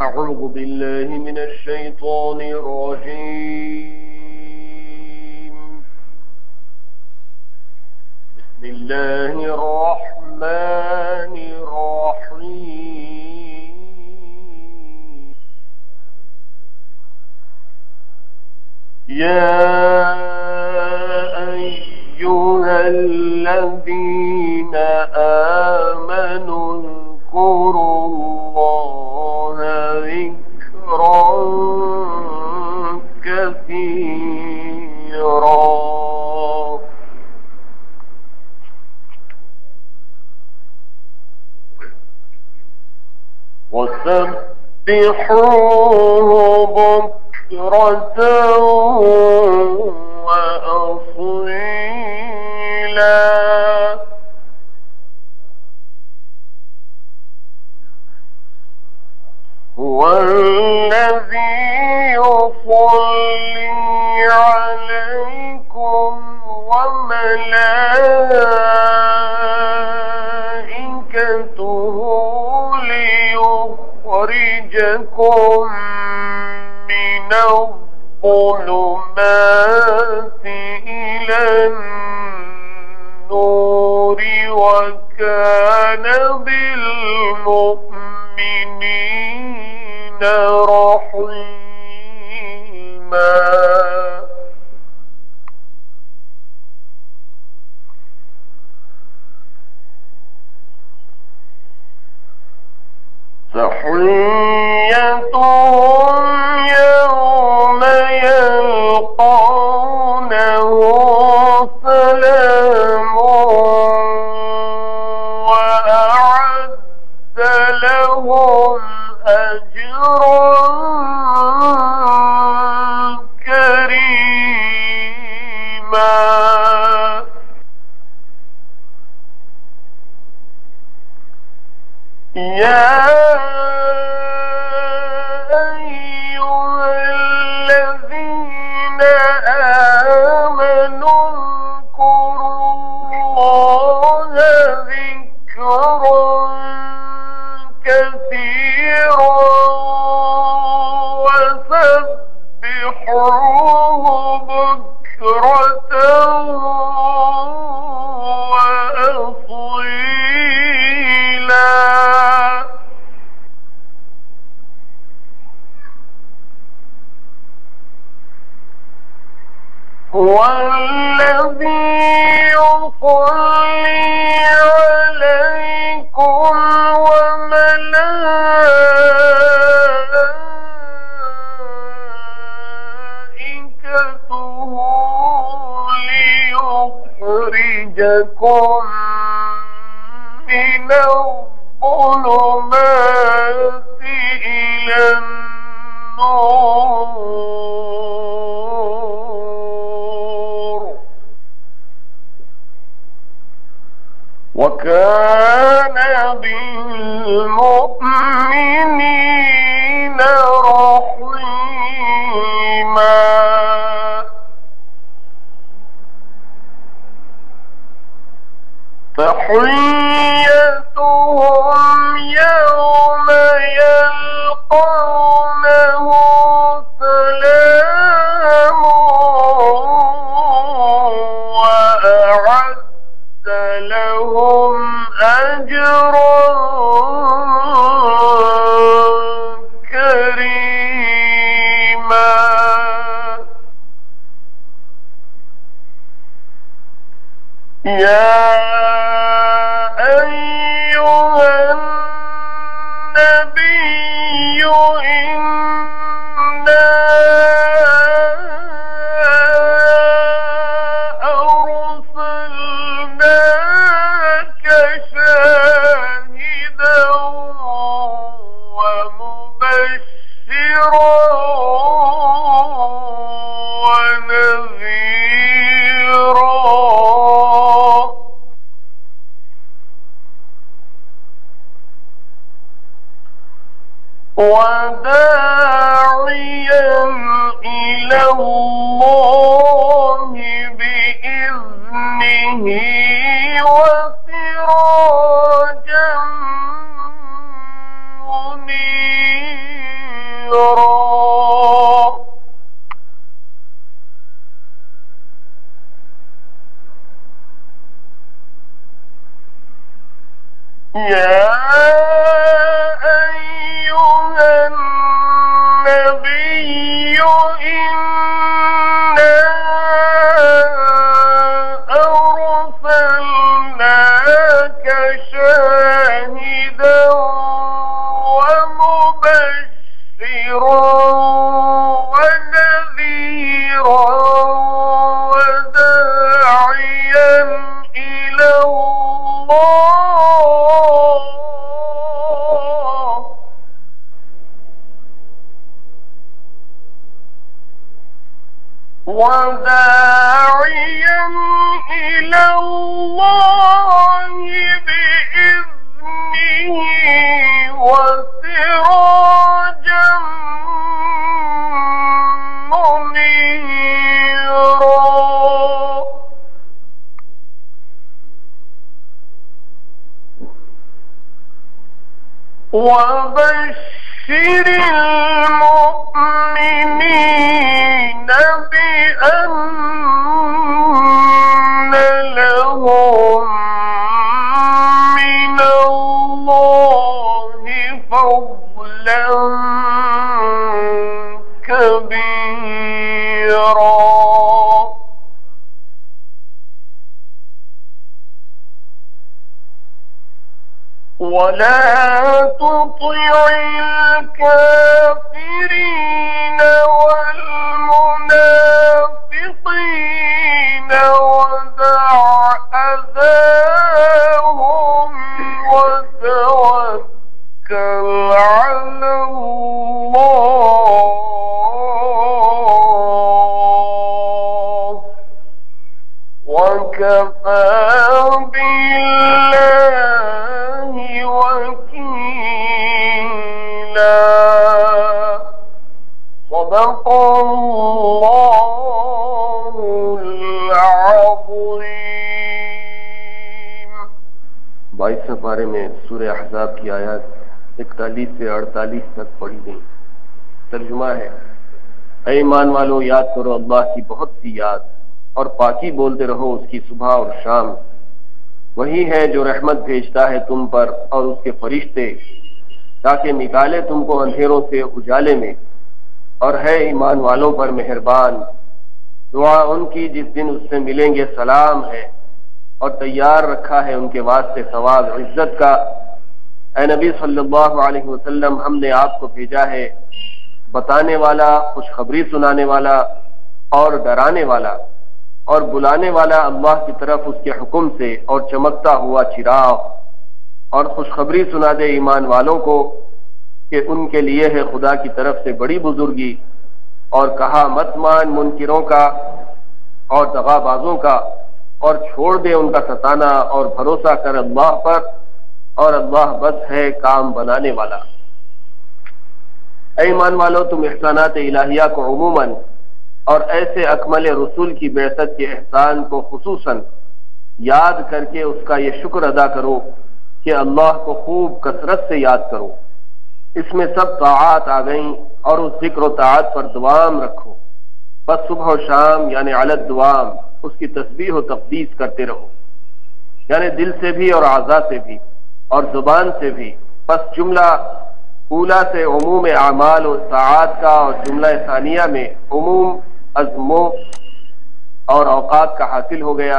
أعوذ بالله من الشيطان الرجيم. بسم الله الرحمن الرحيم. يا أيها الذين آمنوا اذكروا الله ذكرا كثيرا وسبحوه بكرة وأصيلا. هو الذي يصلي عليكم وملائكته ليخرجكم من الظلمات إلى النور وكان بالمؤمنين رحيما. تحيتهم يوم يلقونه سلام وأعد لهم أجرا كريما. يا أيها الذين آمنوا اذكروا الله ذكرا كثيرا وسبحوه بكرة وأصيلا. هو الذي يصلي عليكم وملائكته ليخرجكم من الظلمات إلى النور وكان بالمؤمنين رحيما. تحيتهم يوم يلقونه سلام وأعد لهم أجرا كريما. يا أيها النبي إنا أرسلناك شاهدا ومبشرا ونذيرا إلى الله بإذنه وسراجا منيرا. يا أيها النبي إنا أرسلناك شاهدا ومبشرا ونذيرا وداعيا إلى بإذنه وسراجا منيرا. وبشر المؤمنين بأن لهم من الله فضلا كبيرا. ولا تطع الكافرين والمنافقين ودع أذاهم وتوكل على الله وكفى بالله وكيلا. صدق الله العظيم. 22 پارے میں سورہ احزاب کی آیات 41 سے 48 تک پڑھی گئی. ترجمہ ہے: اے ایمان والو، یاد کرو اللہ کی بہت سی یاد اور پاکی بولتے رہو اس کی صبح اور شام. وہی ہے جو رحمت بھیجتا ہے تم پر اور اس کے فرشتے، تاکہ نکالے تم کو اندھیروں سے اجالے میں، اور ہے ایمان والوں پر مہربان. دعا ان کی جس دن اس سے ملیں گے سلام ہے، اور تیار رکھا ہے ان کے واسطے ثواب عزت کا. اے نبی صلی اللہ علیہ وسلم، ہم نے آپ کو بھیجا ہے بتانے والا، خوشخبری سنانے والا اور ڈرانے والا اور بلانے والا اللہ کی طرف اس کے حکم سے، اور چمکتا ہوا چراغ. اور خوشخبری سنا دے ایمان والوں کو کہ ان کے لیے ہے خدا کی طرف سے بڑی بزرگی. اور کہا مت مان منکروں کا اور دغا بازوں کا، اور چھوڑ دے ان کا ستانا، اور بھروسہ کر اللہ پر، اور اللہ بس ہے کام بنانے والا. اے ایمان والو، تم احسانات الہیہ کو عموماً اور ایسے اکمل رسول کی بعثت کے احسان کو خصوصاً یاد کر کے اس کا یہ شکر ادا کرو کہ اللہ کو خوب کثرت سے یاد کرو. اس میں سب طاعات آ گئیں، اور اس ذکر و طاعت پر دوام رکھو. بس صبح و شام یعنی علی الدوام اس کی تسبیح و تقدیس کرتے رہو، یعنی دل سے بھی اور اعضاء سے بھی اور زبان سے بھی. بس جملہ اولا سے عموم اعمال و طاعات کا، اور جملہ ثانیہ میں عموم عزموں اور اوقات کا حاصل ہو گیا.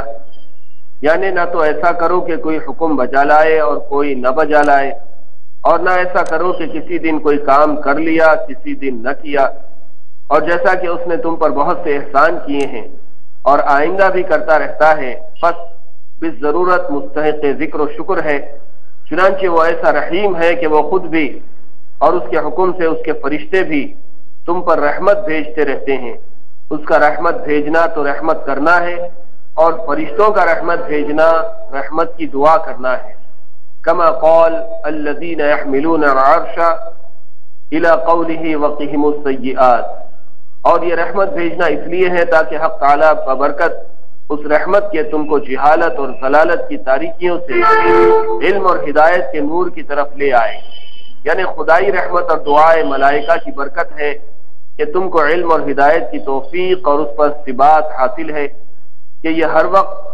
یعنی نہ تو ایسا کرو کہ کوئی حکم بجا لائے اور کوئی نہ بجا لائے، اور نہ ایسا کرو کہ کسی دن کوئی کام کر لیا کسی دن نہ کیا. اور جیسا کہ اس نے تم پر بہت سے احسان کیے ہیں اور آئندہ بھی کرتا رہتا ہے، بس بالضرورت مستحق ذکر و شکر ہے. چنانچہ وہ ایسا رحیم ہے کہ وہ خود بھی اور اس کے حکم سے اس کے فرشتے بھی تم پر رحمت بھیجتے رہتے ہیں. اس کا رحمت بھیجنا تو رحمت کرنا ہے، اور فرشتوں کا رحمت بھیجنا رحمت کی دعا کرنا ہے. کما قال الذین یحملون العرش الی قوله وقهم السیئات. اور یہ رحمت بھیجنا اس لیے ہے تاکہ حق تعالیٰ ببرکت اس رحمت کے تم کو جہالت اور ضلالت کی تاریکیوں سے علم اور ہدایت کے نور کی طرف لے آئے. یعنی خدائی رحمت اور دعائے ملائکہ کی برکت ہے کہ تم کو علم اور ہدایت کی توفیق اور اس پر ثبات حاصل ہے کہ یہ ہر وقت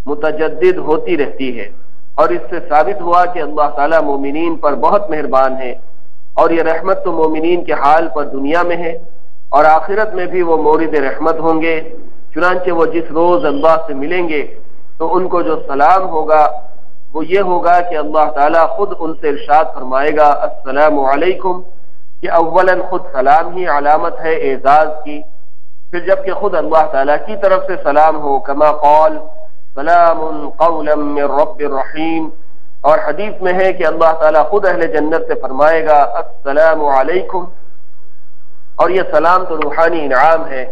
متجدد ہوتی رہتی ہے. اور اس سے ثابت ہوا کہ اللہ تعالیٰ مومنین پر بہت مہربان ہے، اور یہ رحمت تو مومنین کے حال پر دنیا میں ہے اور آخرت میں بھی وہ مورد رحمت ہوں گے. چنانچہ وہ جس روز اللہ سے ملیں گے تو ان کو جو سلام ہوگا وہ یہ ہوگا کہ اللہ تعالیٰ خود ان سے ارشاد فرمائے گا السلام علیکم، کہ اولاً خود سلام ہی علامت ہے اعزاز کی، پھر جب کہ خود اللہ تعالیٰ کی طرف سے سلام ہو، کما قال سلام قولا من رب الرحیم. اور حدیث میں ہے کہ اللہ تعالیٰ خود اہل جنت سے فرمائے گا السلام علیکم. اور یہ سلام تو روحانی انعام ہے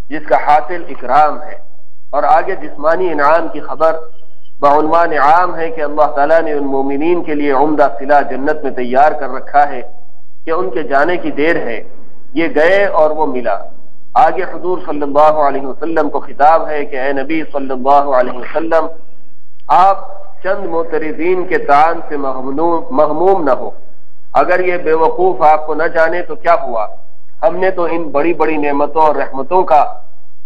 جس کا حاصل اکرام ہے. اور آگے جسمانی انعام کی خبر بعنوان عام ہے کہ اللہ تعالیٰ نے ان مومنین کے لیے عمدہ صلہ جنت میں تیار کر رکھا ہے کہ ان کے جانے کی دیر ہے، یہ گئے اور وہ ملا. آگے حضور صلی اللہ علیہ وسلم کو خطاب ہے کہ اے نبی صلی اللہ علیہ وسلم، آپ چند معترضین کے طعن سے مغموم نہ ہو. اگر یہ بے وقوف آپ کو نہ جانے تو کیا ہوا، ہم نے تو ان بڑی بڑی نعمتوں اور رحمتوں کا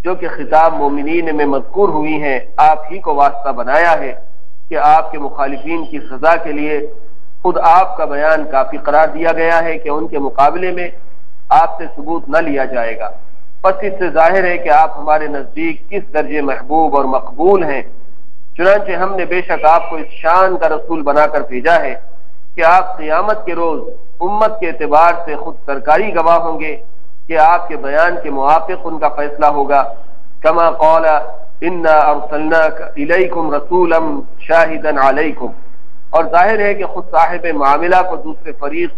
جو کہ خطاب مومنین میں مذکور ہوئی ہیں آپ ہی کو واسطہ بنایا ہے کہ آپ کے مخالفین کی سزا کے لیے خود آپ کا بیان کافی قرار دیا گیا ہے کہ ان کے مقابلے میں آپ سے ثبوت نہ لیا جائے گا. بس اس سے ظاہر ہے کہ آپ ہمارے نزدیک کس درجے محبوب اور مقبول ہیں. چنانچہ ہم نے بے شک آپ کو اس شان کا رسول بنا کر بھیجا ہے کہ آپ قیامت کے روز امت کے اعتبار سے خود سرکاری گواہ ہوں گے کہ آپ کے بیان کے موافق ان کا فیصلہ ہوگا. کما قال انا ارسلناک الیکم رسولا شاہدا علیکم. اور ظاہر ہے کہ خود صاحب معاملہ کو دوسرے فریق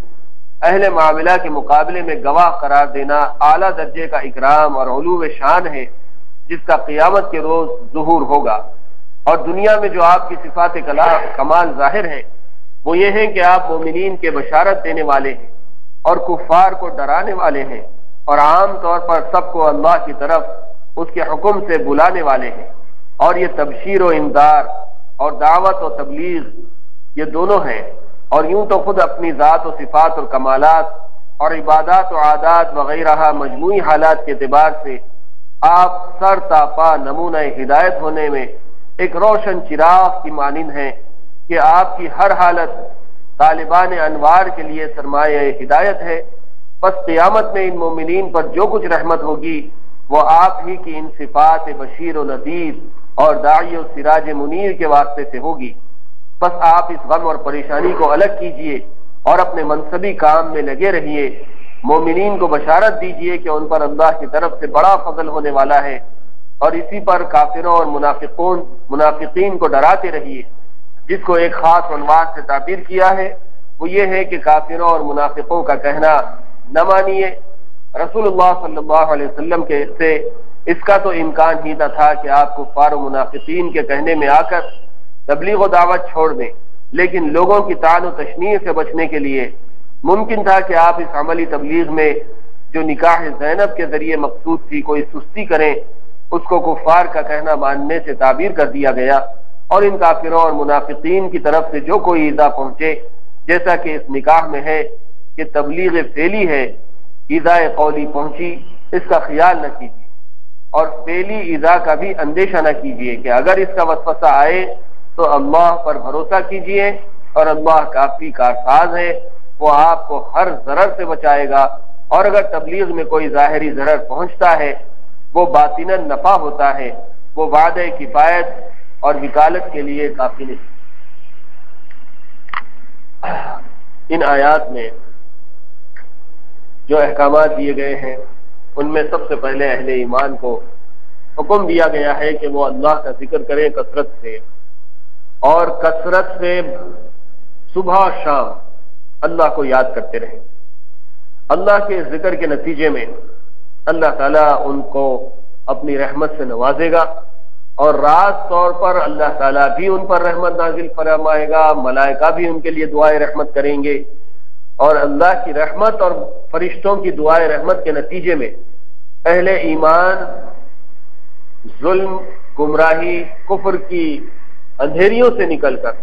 اہل معاملہ کے مقابلے میں گواہ قرار دینا اعلیٰ درجے کا اکرام اور علو شان ہے جس کا قیامت کے روز ظہور ہوگا. اور دنیا میں جو آپ کی صفات کمال ظاہر ہے وہ یہ ہے کہ آپ مومنین کے بشارت دینے والے ہیں اور کفار کو ڈرانے والے ہیں، اور عام طور پر سب کو اللہ کی طرف اس کے حکم سے بلانے والے ہیں. اور یہ تبشیر و انذار اور دعوت و تبلیغ یہ دونوں ہیں. اور یوں تو خود اپنی ذات و صفات اور کمالات اور عبادات و عادات وغیرہ مجموعی حالات کے اعتبار سے آپ سر تاپا نمونہ ہدایت ہونے میں ایک روشن چراغ کی مانند ہیں کہ آپ کی ہر حالت طالبان انوار کے لیے سرمایہ ہدایت ہے. پس قیامت میں ان مومنین پر جو کچھ رحمت ہوگی وہ آپ ہی کی ان صفات بشیر و نذیر اور داعی و سراج منیر کے واسطے سے ہوگی. بس آپ اس غم اور پریشانی کو الگ کیجئے اور اپنے منصبی کام میں لگے رہیے. مومنین کو بشارت دیجئے کہ ان پر اللہ کی طرف سے بڑا فضل ہونے والا ہے، اور اسی پر کافروں اور منافقین کو ڈراتے رہیے. جس کو ایک خاص عنوان سے تعبیر کیا ہے وہ یہ ہے کہ کافروں اور منافقوں کا کہنا نہ مانیے. رسول اللہ صلی اللہ علیہ وسلم کے سے اس کا تو امکان ہی نہ تھا کہ آپ کفار و منافقین کے کہنے میں آ کر تبلیغ و دعوت چھوڑ دیں، لیکن لوگوں کی طعن و تشنیع سے بچنے کے لیے ممکن تھا کہ آپ اس عملی تبلیغ میں جو نکاح زینب کے ذریعے مقصود تھی کوئی سستی کریں. اس کو کفار کا کہنا ماننے سے تعبیر کر دیا گیا، اور ان کافروں اور منافقین کی طرف سے جو کوئی ایذا پہنچے جیسا کہ اس نکاح میں ہے کہ تبلیغ فعلی ہے، ایذا قولی پہنچی، اس کا خیال نہ کیجیے، اور فعلی ایذا کا بھی اندیشہ نہ کیجیے کہ اگر اس کا وسوسہ آئے تو اللہ پر بھروسہ کیجیے، اور اللہ کافی کارساز ہے، وہ آپ کو ہر ضرر سے بچائے گا. اور اگر تبلیغ میں کوئی ظاہری ضرر پہنچتا ہے وہ باطناً نفع ہوتا ہے، وہ وعدہ کفایت اور وکالت کے لیے کافی نہیں. ان آیات میں جو احکامات دیے گئے ہیں ان میں سب سے پہلے اہل ایمان کو حکم دیا گیا ہے کہ وہ اللہ کا ذکر کریں کثرت سے، اور کثرت سے صبح و شام اللہ کو یاد کرتے رہیں. اللہ کے ذکر کے نتیجے میں اللہ تعالیٰ ان کو اپنی رحمت سے نوازے گا، اور راز طور پر اللہ تعالیٰ بھی ان پر رحمت نازل فرمائے گا، ملائکہ بھی ان کے لیے دعائے رحمت کریں گے. اور اللہ کی رحمت اور فرشتوں کی دعائے رحمت کے نتیجے میں اہل ایمان ظلم، گمراہی، کفر کی اندھیریوں سے نکل کر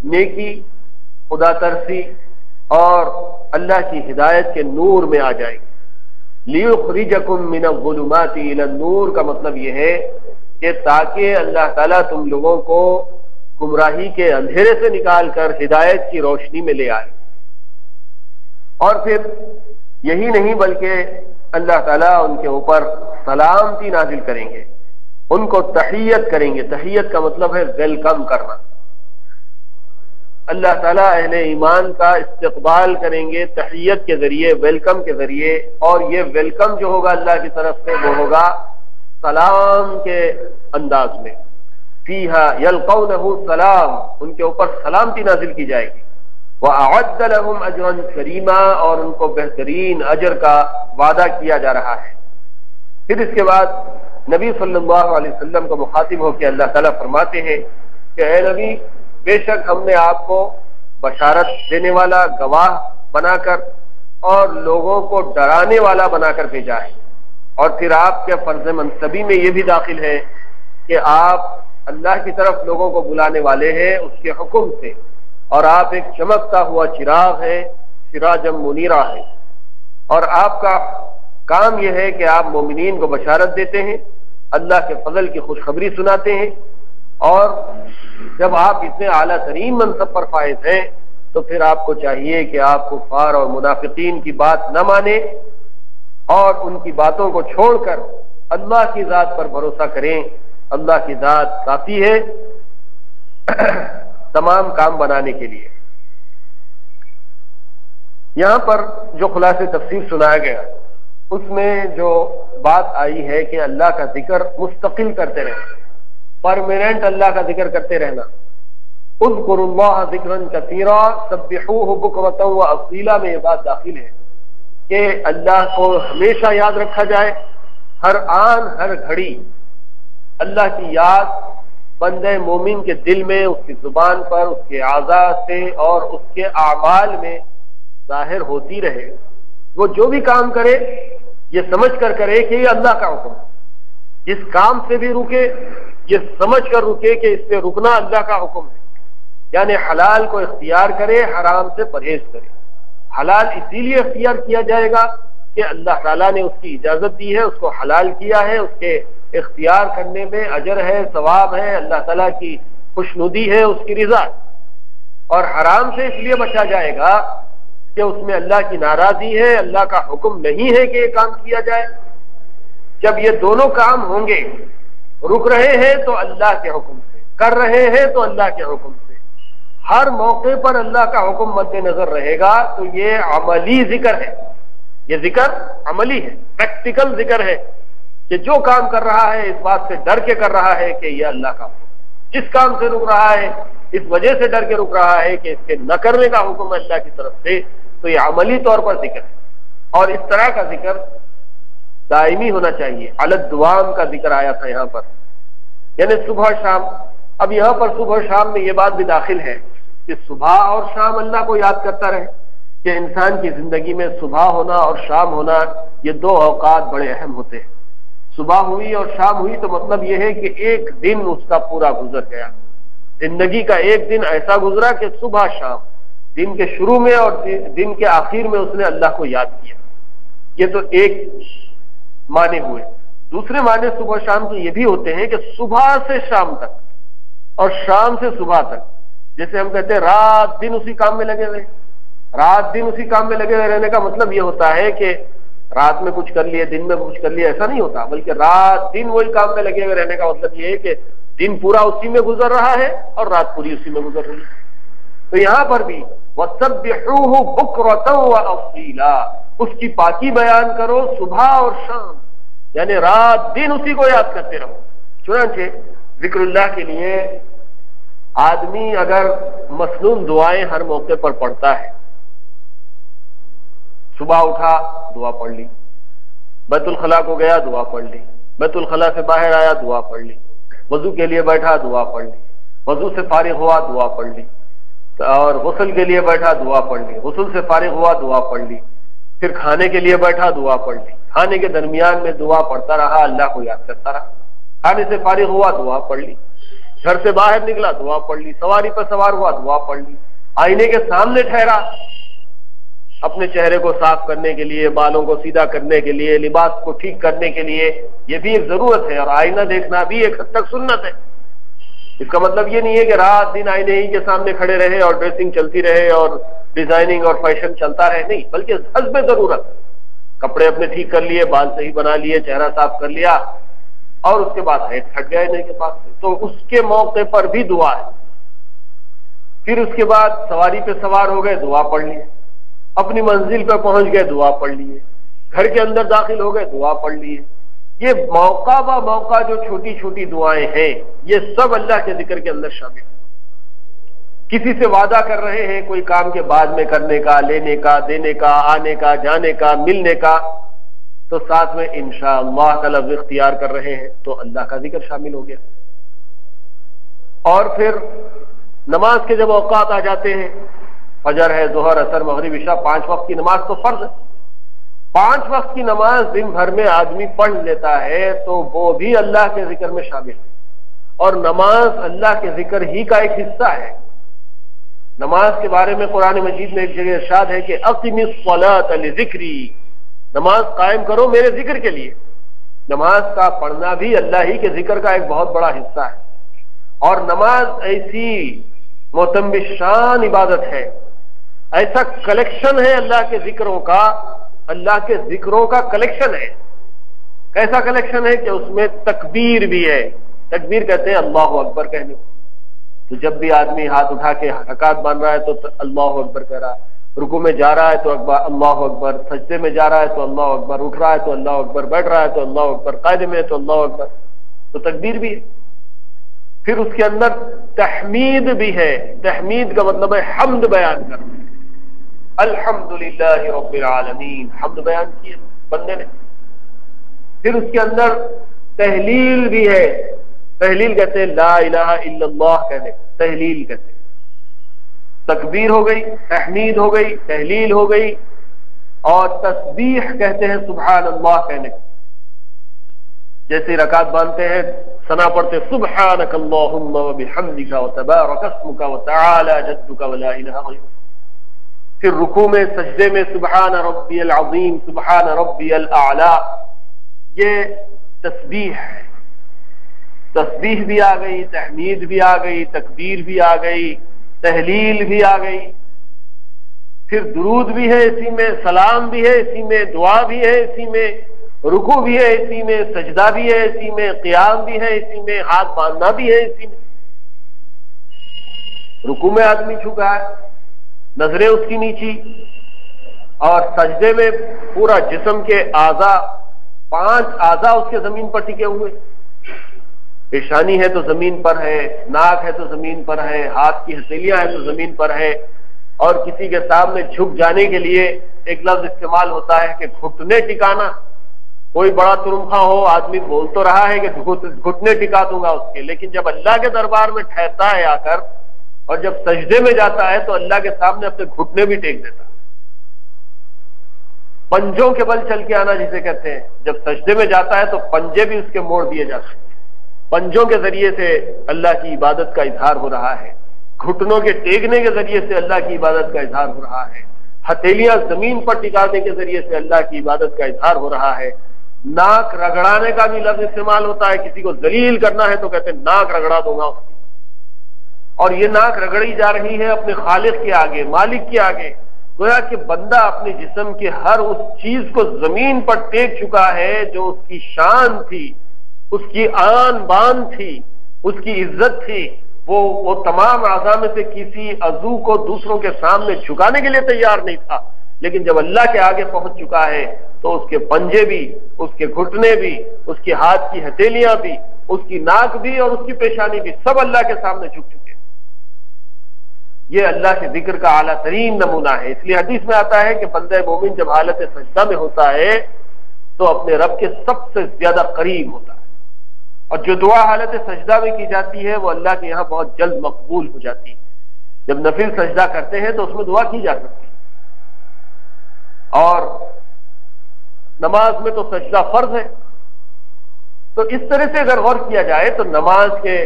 نیکی، خدا ترسی اور اللہ کی ہدایت کے نور میں آ جائے گی۔ لِيُخْرِجَكُم مِّنَ الظُّلُمَاتِ إِلَى النُّورِ کا مطلب یہ ہے کہ تاکہ اللہ تعالیٰ تم لوگوں کو گمراہی کے اندھیرے سے نکال کر ہدایت کی روشنی میں لے آئے۔ اور پھر یہی نہیں بلکہ اللہ تعالیٰ ان کے اوپر سلامتی نازل کریں گے، ان کو تحیت کریں گے۔ تحیت کا مطلب ہے ویلکم کرنا۔ اللہ تعالیٰ اہل ایمان کا استقبال کریں گے تحیت کے ذریعے، ویلکم کے ذریعے، اور یہ ویلکم جو ہوگا اللہ کی طرف سے وہ ہوگا سلام کے انداز میں۔ فیہا یلقونہ سلام، ان کے اوپر سلامتی نازل کی جائے گی۔ وَأَعَدَّ لَهُمْ أَجْرًا كَرِيمًا، اور ان کو بہترین اجر کا وعدہ کیا جا رہا ہے۔ پھر اس کے بعد نبی صلی اللہ علیہ وسلم کو مخاطب ہو کے اللہ تعالیٰ فرماتے ہیں کہ اے نبی، بے شک ہم نے آپ کو بشارت دینے والا، گواہ بنا کر اور لوگوں کو ڈرانے والا بنا کر بھیجا ہے۔ اور پھر آپ کے فرض منصبی میں یہ بھی داخل ہے کہ آپ اللہ کی طرف لوگوں کو بلانے والے ہیں اس کے حکم سے، اور آپ ایک چمکتا ہوا چراغ ہے، سراجم منیرہ ہے۔ اور آپ کا کام یہ ہے کہ آپ مومنین کو بشارت دیتے ہیں، اللہ کے فضل کی خوشخبری سناتے ہیں، اور جب آپ اتنے اعلیٰ ترین منصب پر فائز ہیں تو پھر آپ کو چاہیے کہ آپ کفار اور منافقین کی بات نہ مانیں اور ان کی باتوں کو چھوڑ کر اللہ کی ذات پر بھروسہ کریں۔ اللہ کی ذات کافی ہے تمام کام بنانے کے لیے۔ یہاں پر جو خلاصے تفسیر سنایا گیا اس میں جو بات آئی ہے کہ اللہ کا ذکر مستقل کرتے رہنا، پرماننٹ اللہ کا ذکر کرتے رہنا۔ اذکروا اللہ ذکرا کثیرا سبحوہ بکرۃ واصیلا میں یہ بات داخل ہے کہ اللہ کو ہمیشہ یاد رکھا جائے، ہر آن ہر گھڑی اللہ کی یاد بندے مومن کے دل میں، اس کی زبان پر، اس کے اعضاء سے اور اس کے اعمال میں ظاہر ہوتی رہے۔ وہ جو بھی کام کرے یہ سمجھ کر کرے کہ یہ اللہ کا حکم ہے، جس کام سے بھی رکے یہ سمجھ کر رکے کہ اس سے رکنا اللہ کا حکم ہے، یعنی حلال کو اختیار کرے، حرام سے پرہیز کرے۔ حلال اسی لیے اختیار کیا جائے گا کہ اللہ تعالیٰ نے اس کی اجازت دی ہے، اس کو حلال کیا ہے، اس کے اختیار کرنے میں اجر ہے، ثواب ہے، اللہ تعالیٰ کی خوشنودی ہے، اس کی رضا۔ اور حرام سے اس لیے بچا جائے گا کہ اس میں اللہ کی ناراضی ہے، اللہ کا حکم نہیں ہے کہ یہ کام کیا جائے۔ جب یہ دونوں کام ہوں گے، رک رہے ہیں تو اللہ کے حکم سے، کر رہے ہیں تو اللہ کے حکم سے، ہر موقع پر اللہ کا حکم مد نظر رہے گا، تو یہ عملی ذکر ہے، یہ ذکر عملی ہے، پریکٹیکل ذکر ہے کہ جو کام کر رہا ہے اس بات سے ڈر کے کر رہا ہے کہ یہ اللہ کا حکم، جس کام سے رک رہا ہے اس وجہ سے ڈر کے رک رہا ہے کہ اس کے نہ کرنے کا حکم ہے اللہ کی طرف سے، تو یہ عملی طور پر ذکر ہے۔ اور اس طرح کا ذکر دائمی ہونا چاہیے۔ علی الدوام کا ذکر آیا تھا یہاں پر، یعنی صبح شام۔ اب یہاں پر صبح شام میں یہ بات بھی داخل ہے کہ صبح اور شام اللہ کو یاد کرتا رہے، کہ انسان کی زندگی میں صبح ہونا اور شام ہونا یہ دو اوقات بڑے اہم ہوتے ہیں۔ صبح ہوئی اور شام ہوئی تو مطلب یہ ہے کہ ایک دن اس کا پورا گزر گیا، زندگی کا ایک دن ایسا گزرا کہ صبح شام، دن کے شروع میں اور دن کے آخر میں اس نے اللہ کو یاد کیا۔ یہ تو ایک معنی ہوئے۔ دوسرے معنی صبح شام کے یہ بھی ہوتے ہیں کہ صبح سے شام تک اور شام سے صبح تک، جیسے ہم کہتے ہیں رات دن اسی کام میں لگے ہوئے۔ رات دن اسی کام میں لگے ہوئے رہنے کا مطلب یہ ہوتا ہے کہ رات میں کچھ کر لیے، دن میں کچھ کر لیے، ایسا نہیں ہوتا، بلکہ رات دن وہی کام میں لگے ہوئے رہنے کا مطلب یہ ہے کہ دن پورا اسی میں گزر رہا ہے اور رات پوری اسی میں گزر رہی ہے۔ تو یہاں پر بھی وَسَبِّحُوهُ بُكْرَةً وَأَصِيلًا، اس کی پاکی بیان کرو صبح اور شام، یعنی رات دن اسی کو یاد کرتے رہو۔ چنانچہ ذکر اللہ کے لیے آدمی اگر مسنون دعائیں ہر موقع پر پڑھتا ہے، صبح اٹھا دعا پڑھ لی، بیت الخلاء کو گیا دعا پڑھ لی، بیت الخلاء سے باہر آیا دعا پڑھ لی، وضو کے لیے بیٹھا دعا پڑھ لی، وضو سے فارغ ہوا دعا پڑھ لی، اور غسل کے لیے بیٹھا دعا پڑھ لی، غسل سے فارغ ہوا دعا پڑھ لی، پھر کھانے کے لیے بیٹھا دعا پڑھ لی، کھانے کے درمیان میں دعا پڑھتا رہا، اللہ کو یاد کرتا رہا، کھانے سے فارغ ہوا دعا پڑھ لی، گھر سے باہر نکلا دعا پڑھ لی، سواری پر سوار ہوا دعا پڑھ لی، آئینے کے سامنے ٹھہرا اپنے چہرے کو صاف کرنے کے لیے، بالوں کو سیدھا کرنے کے لیے، لباس کو ٹھیک کرنے کے لیے، یہ بھی ایک ضرورت ہے، اور آئینہ دیکھنا بھی ایک حد تک سنت ہے۔ اس کا مطلب یہ نہیں ہے کہ رات دن آئینے ہی کے سامنے کھڑے رہے اور ڈریسنگ چلتی رہے اور ڈیزائننگ اور فیشن چلتا رہے، نہیں، بلکہ حسب ضرورت، کپڑے اپنے ٹھیک کر لیے، بال صحیح بنا لیے، چہرہ صاف کر لیا، اور اس کے بعد ہٹ گئے آئینے کے پاس سے، تو اس کے موقع پر بھی دعا ہے۔ پھر اس کے بعد سواری پہ سوار ہو گئے، دعا پڑھ لیے، اپنی منزل پہ پہنچ گئے، دعا پڑھ لیے، گھر کے اندر داخل ہو گئے، دعا پڑھ لیے۔ یہ موقع با موقع جو چھوٹی چھوٹی دعائیں ہیں، یہ سب اللہ کے ذکر کے اندر شامل ہیں۔ کسی سے وعدہ کر رہے ہیں کوئی کام کے بعد میں کرنے کا، لینے کا، دینے کا، آنے کا، جانے کا، ملنے کا، تو ساتھ میں انشاءاللہ کا لفظ اختیار کر رہے ہیں تو اللہ کا ذکر شامل ہو گیا۔ اور پھر نماز کے جب اوقات آ جاتے ہیں، فجر ہے، ظہر، عصر، مغرب، عشاء، 5 وقت کی نماز تو فرض ہے، 5 وقت کی نماز دن بھر میں آدمی پڑھ لیتا ہے تو وہ بھی اللہ کے ذکر میں شامل ہے، اور نماز اللہ کے ذکر ہی کا ایک حصہ ہے۔ نماز کے بارے میں قرآن مجید میں ایک جگہ ارشاد ہے کہ اقم الصلاۃ لذکری، نماز قائم کرو میرے ذکر کے لیے۔ نماز کا پڑھنا بھی اللہ ہی کے ذکر کا ایک بہت بڑا حصہ ہے، اور نماز ایسی معتم شان عبادت ہے، ایسا کلیکشن ہے اللہ کے ذکروں کا، اللہ کے ذکروں کا کلیکشن ہے۔ کیسا کلیکشن ہے کہ اس میں تکبیر بھی ہے، تکبیر کہتے ہیں اللہ اکبر کہنے کو، تو جب بھی آدمی ہاتھ اٹھا کے حرکات باندھ رہا ہے تو اللہ اکبر کہہ رہا ہے، رکوع میں جا رہا ہے تو اللہ اکبر، سجدے میں جا رہا ہے تو اللہ اکبر، اٹھ رہا ہے تو اللہ اکبر، بیٹھ رہا ہے تو اللہ اکبر، قاعدے میں ہے تو اللہ اکبر، تو تکبیر بھی ہے۔ پھر اس کے اندر تحمید بھی ہے، تحمید کا مطلب ہے حمد بیان کرنا، الحمدللہ رب العالمین، حمد بیان کیے بندے نے۔ پھر اس کے اندر تہلیل بھی ہے، تہلیل کہتے ہیں لا الہ الا اللہ کہنے، تہلیل کہتے ہیں۔ تکبیر ہو گئی، تحمید ہو گئی، تہلیل ہو گئی، اور تسبیح کہتے ہیں سبحان اللہ کہنے کو۔ جیسے رکعت باندھتے ہیں ثنا پڑھتے سبحانک اللہم وبحمدک وتبارک اسمک وتعالی جدک ولا الہ غیرک۔ پھر رکوع میں، سجدے میں سبحان ربی العظیم، سبحان ربی الاعلی، یہ تسبیح ہے۔ تسبیح بھی آ گئی، تحمید بھی آ گئی، تکبیر بھی آ گئی، تہلیل بھی آ گئی، پھر درود بھی ہے اسی میں، سلام بھی ہے اسی میں، دعا بھی ہے اسی میں، رکوع بھی ہے اسی میں، سجدہ بھی ہے اسی میں، قیام بھی ہے اسی میں، ہاتھ باندھنا بھی ہے اسی میں۔ رکوع میں آدمی جھکا ہے، نظریں اس کی نیچی، اور سجدے میں پورا جسم کے اعضاء، 5 اعضاء اس کے زمین پر ٹکے ہوئے، پیشانی ہے تو زمین پر ہے، ناک ہے تو زمین پر ہے، ہاتھ کی ہتھیلیاں ہیں تو زمین پر ہے، اور کسی کے سامنے جھک جانے کے لیے ایک لفظ استعمال ہوتا ہے کہ گھٹنے ٹکانا۔ کوئی بڑا ترمخا ہو، آدمی بول تو رہا ہے کہ گھٹنے ٹکا دوں گا اس کے، لیکن جب اللہ کے دربار میں ٹھہرتا ہے آ کر، اور جب سجدے میں جاتا ہے تو اللہ کے سامنے اپنے گھٹنے بھی ٹیک دیتا ہے۔ پنجوں کے بل چل کے آنا جسے کہتے ہیں، جب سجدے میں جاتا ہے تو پنجے بھی اس کے موڑ دیے جاتے ہیں، پنجوں کے ذریعے سے اللہ کی عبادت کا اظہار ہو رہا ہے، گھٹنوں کے ٹیکنے کے ذریعے سے اللہ کی عبادت کا اظہار ہو رہا ہے، ہتھیلیاں زمین پر ٹکانے کے ذریعے سے اللہ کی عبادت کا اظہار ہو رہا ہے، ناک رگڑانے کا بھی لفظ استعمال ہوتا ہے، کسی کو ذلیل کرنا ہے تو کہتے ہیں ناک رگڑا دوں گا اس کی، اور یہ ناک رگڑی جا رہی ہے اپنے خالق کے آگے، مالک کے آگے، گویا کہ بندہ اپنے جسم کے ہر اس چیز کو زمین پر ٹیک چکا ہے جو اس کی شان تھی، اس کی آن بان تھی، اس کی عزت تھی، وہ تمام اعضاء میں سے کسی عضو کو دوسروں کے سامنے جھکانے کے لیے تیار نہیں تھا، لیکن جب اللہ کے آگے پہنچ چکا ہے تو اس کے پنجے بھی، اس کے گھٹنے بھی، اس کے ہاتھ کی ہتھیلیاں بھی، اس کی ناک بھی اور اس کی پیشانی بھی سب اللہ کے سامنے جھک چکے۔ یہ اللہ کے ذکر کا اعلیٰ ترین نمونہ ہے۔ اس لیے حدیث میں آتا ہے کہ بندہ مومن جب حالت سجدہ میں ہوتا ہے تو اپنے رب کے سب سے زیادہ قریب ہوتا ہے، اور جو دعا حالت سجدہ میں کی جاتی ہے وہ اللہ کے یہاں بہت جلد مقبول ہو جاتی ہے۔ جب نفل سجدہ کرتے ہیں تو اس میں دعا کی جا سکتی ہے، اور نماز میں تو سجدہ فرض ہے. تو اس طرح سے اگر غور کیا جائے تو نماز کے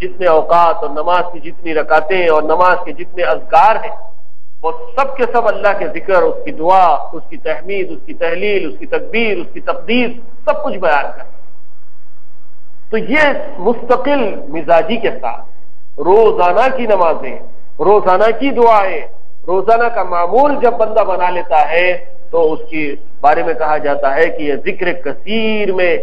جتنے اوقات اور نماز کی جتنی رکعتیں اور نماز کے جتنے اذکار ہیں وہ سب کے سب اللہ کے ذکر، اس کی دعا، اس کی تحمید، اس کی تحلیل، اس کی تکبیر، اس کی تقدیس، سب کچھ بیان کرتے. تو یہ مستقل مزاجی کے ساتھ روزانہ کی نمازیں، روزانہ کی دعائیں، روزانہ کا معمول جب بندہ بنا لیتا ہے تو اس کے بارے میں کہا جاتا ہے کہ یہ ذکر کثیر میں